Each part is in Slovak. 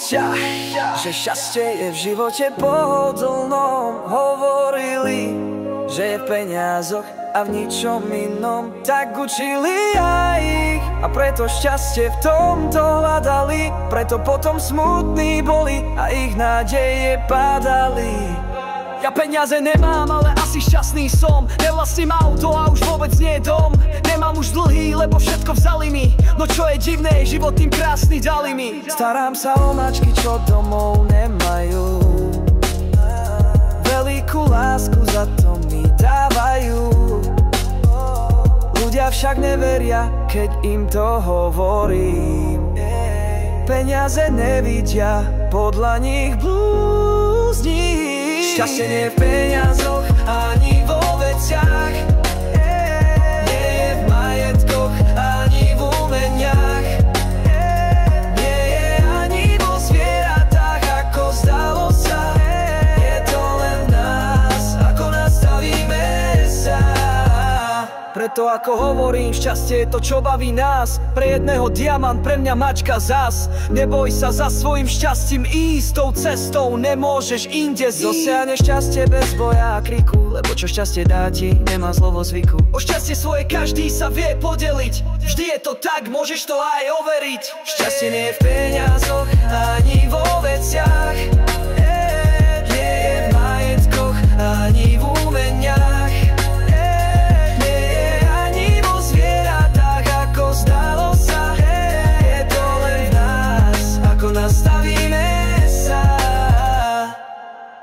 ťa, že šťastie je v živote pohodlnom. Hovorili, že je v peniazoch a v ničom inom. Tak učili aj ich a preto šťastie v tomto hľadali. Preto potom smutní boli a ich nádeje padali. Ja peniaze nemám, ale asi šťastný som. Nevlastním auto a už vôbec nie dom. Nemám už dlhý, lebo všetko vzali mi. No čo je divné, život tým krásny dali mi. Starám sa o mačky, čo domov nemajú. Veľkú lásku za to mi dávajú. Ľudia však neveria, keď im to hovorím. Peniaze nevidia, podľa nich blúzním. Šťastie nie je v peniazoch, ani vo veciach. Nie je v majetkoch, ani v umeniach. Nie je ani vo zvieratách, ako zdalo sa. Je to len v nás, ako nastavíme sa. Preto ako hovorím, šťastie je to, čo baví nás. Pre jedného diamant, pre mňa mačka zas. Neboj sa za svojim šťastím ísť, tou cestou nemôžeš inde zísť. Dosiahneš šťastie bez boja a kriku, lebo čo šťastie dá ti, nemá slovo zvyku. O šťastie svoje každý sa vie podeliť. Vždy je to tak, môžeš to aj overiť. Šťastie nie je v peniazoch, ani vo veciach. Nie je v majetkoch, ani v umeniach.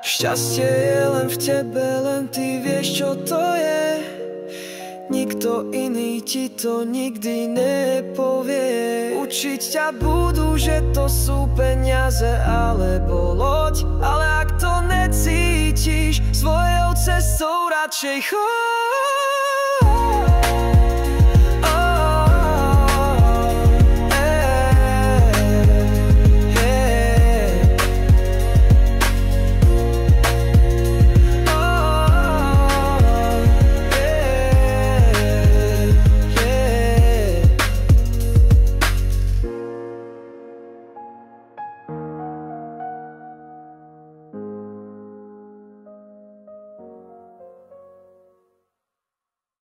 Šťastie je len v tebe, len ty vieš, čo to je. Nikto iný ti to nikdy nepovie. Učiť ťa budú, že to sú peniaze alebo loď. Ale ak to necítiš, svojou cestou radšej choď.